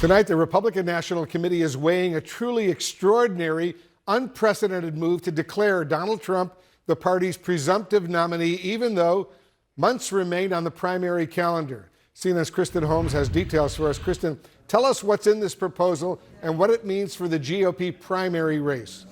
Tonight, the Republican National Committee is weighing a truly extraordinary, unprecedented move to declare Donald Trump the party's presumptive nominee, even though months remain on the primary calendar. CNN's Kristen Holmes has details for us. Kristen, tell us what's in this proposal and what it means for the GOP primary race.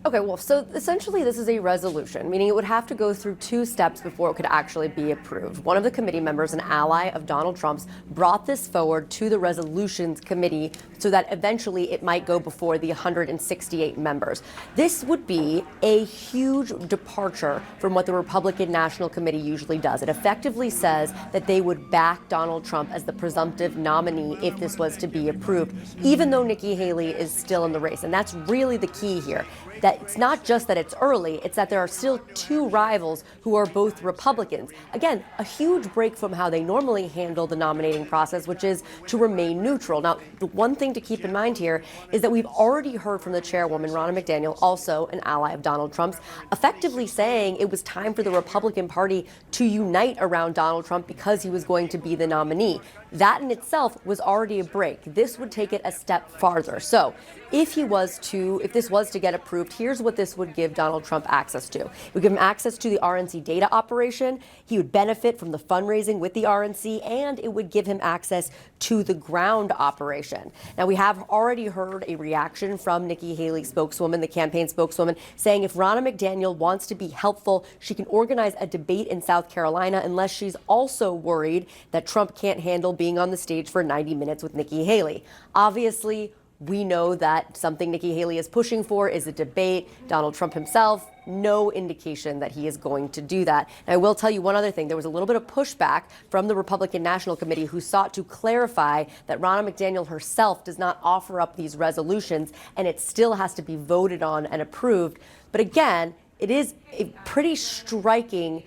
Okay, well, so essentially this is a resolution, meaning it would have to go through two steps before it could actually be approved. One of the committee members, an ally of Donald Trump's, brought this forward to the resolutions committee so that eventually it might go before the 168 members. This would be a huge departure from what the Republican National Committee usually does. It effectively says that they would back Donald Trump as the presumptive nominee if this was to be approved, even though Nikki Haley is still in the race. And that's really the key here. That it's not just that it's early, it's that there are still two rivals who are both Republicans. Again, a huge break from how they normally handle the nominating process, which is to remain neutral. Now, the one thing to keep in mind here is that we've already heard from the chairwoman, Ronna McDaniel, also an ally of Donald Trump's, effectively saying it was time for the Republican Party to unite around Donald Trump because he was going to be the nominee. That in itself was already a break. This would take it a step farther. So if this was to get approved, here's what this would give Donald Trump access to. It would give him access to the RNC data operation. He would benefit from the fundraising with the RNC, and it would give him access to the ground operation. Now, we have already heard a reaction from Nikki Haley, spokeswoman, the campaign spokeswoman, saying if Ronna McDaniel wants to be helpful, she can organize a debate in South Carolina unless she's also worried that Trump can't handle being on the stage for 90 minutes with Nikki Haley. Obviously, we know that something Nikki Haley is pushing for is a debate. Donald Trump himself, no indication that he is going to do that. And I will tell you one other thing. There was a little bit of pushback from the Republican National Committee who sought to clarify that Ronna McDaniel herself does not offer up these resolutions, and it still has to be voted on and approved. But again, it is a pretty striking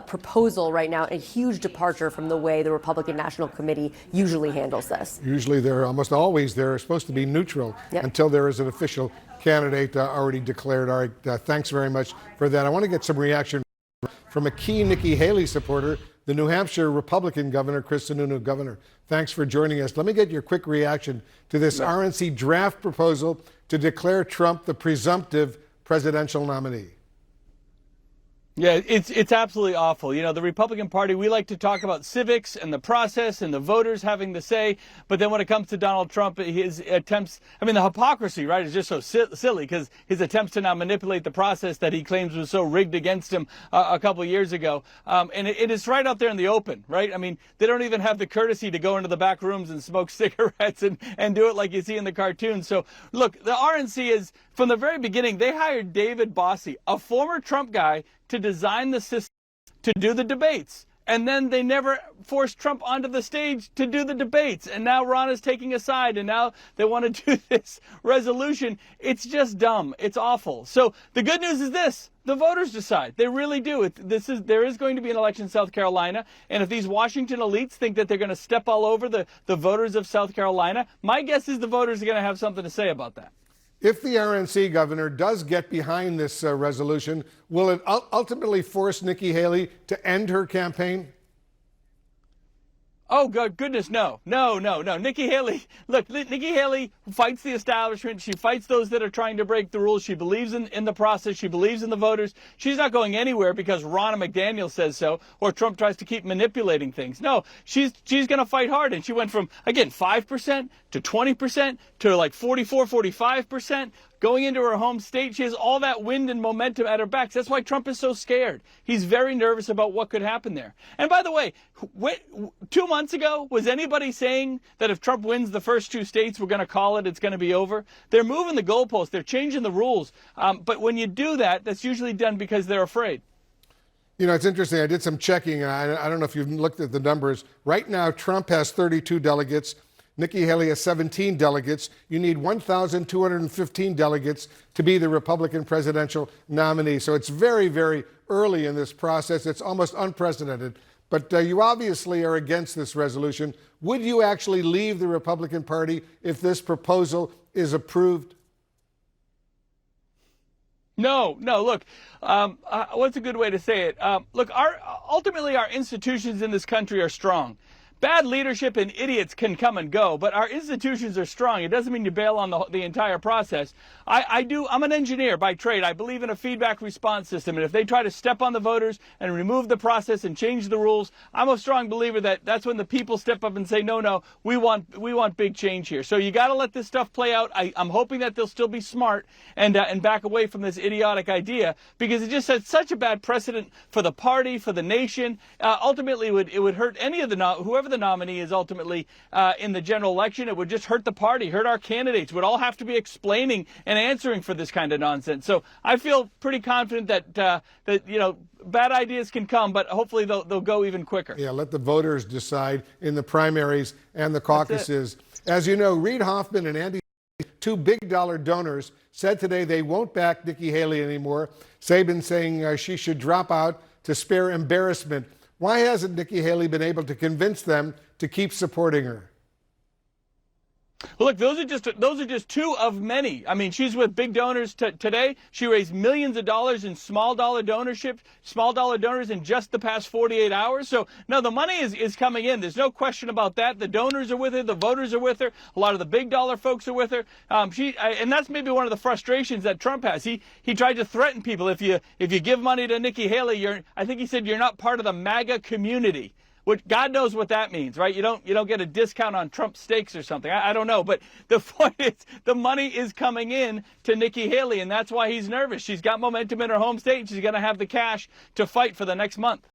proposal right now, a huge departure from the way the Republican National Committee usually handles this. Usually they're supposed to be neutral until there is an official candidate already declared. All right, thanks very much for that. I want to get some reaction from a key Nikki Haley supporter, the New Hampshire Republican governor, Chris Sununu. Governor, thanks for joining us. Let me get your quick reaction to this RNC draft proposal to declare Trump the presumptive presidential nominee. Yeah, it's absolutely awful. You know, the Republican Party, we like to talk about civics and the process and the voters having the say. But then when it comes to Donald Trump, his attempts, I mean, the hypocrisy, right, is just so silly because his attempts to now manipulate the process that he claims was so rigged against him a couple of years ago. And it is right out there in the open, right? I mean, they don't even have the courtesy to go into the back rooms and smoke cigarettes and do it like you see in the cartoons. So, look, the RNC is, from the very beginning, they hired David Bossie, a former Trump guy, to design the system to do the debates. And then they never forced Trump onto the stage to do the debates. And now Ron is taking a side, and now they want to do this resolution. It's just dumb. It's awful. So the good news is this. The voters decide. They really do. There is going to be an election in South Carolina. And if these Washington elites think that they're going to step all over the voters of South Carolina, my guess is the voters are going to have something to say about that. If the RNC governor does get behind this resolution, will it ultimately force Nikki Haley to end her campaign? Oh, goodness, no. Nikki Haley, look, Nikki Haley fights the establishment. She fights those that are trying to break the rules. She believes in the process. She believes in the voters. She's not going anywhere because Ronna McDaniel says so or Trump tries to keep manipulating things. No, she's going to fight hard. And she went from, again, 5% to 20% to like 44, 45%. Going into her home state, she has all that wind and momentum at her back. That's why Trump is so scared. He's very nervous about what could happen there. And by the way, 2 months ago, was anybody saying that if Trump wins the first two states, we're going to call it, it's going to be over? They're moving the goalposts. They're changing the rules. But when you do that, that's usually done because they're afraid. You know, it's interesting. I did some checking. I don't know if you've looked at the numbers. Right now, Trump has 32 delegates. Nikki Haley has 17 delegates. You need 1,215 delegates to be the Republican presidential nominee. So it's very, very early in this process. It's almost unprecedented. But you obviously are against this resolution. Would you actually leave the Republican Party if this proposal is approved? No. Look, what's a good way to say it? Look, ultimately our institutions in this country are strong. bad leadership and idiots can come and go, but our institutions are strong. It doesn't mean you bail on the entire process. I'm an engineer by trade. I believe in a feedback response system, and if they try to step on the voters and remove the process and change the rules, I'm a strong believer that that's when the people step up and say, no, we want big change here. So you got to let this stuff play out. I'm hoping that they'll still be smart and back away from this idiotic idea, because it just sets such a bad precedent for the party, for the nation. Ultimately, it would hurt any of whoever the nominee is ultimately in the general election. It would just hurt the party, hurt our candidates. Would all have to be explaining and answering for this kind of nonsense. So I feel pretty confident that bad ideas can come, but hopefully they'll go even quicker. Yeah, let the voters decide in the primaries and the caucuses. As you know, Reid Hoffman and Andy, two big dollar donors, said today they won't back Nikki Haley anymore. Sabin saying she should drop out to spare embarrassment. Why hasn't Nikki Haley been able to convince them to keep supporting her? Look, those are just two of many. I mean, she's with big donors today. She raised millions of dollars in small dollar donors in just the past 48 hours. So, no, the money is coming in. There's no question about that. The donors are with her. The voters are with her. A lot of the big dollar folks are with her. And that's maybe one of the frustrations that Trump has. He tried to threaten people. If you give money to Nikki Haley, I think he said you're not part of the MAGA community. Which God knows what that means, right? You don't get a discount on Trump steaks or something. I don't know, but the point is the money is coming in to Nikki Haley, and that's why he's nervous. She's got momentum in her home state, and she's going to have the cash to fight for the next month.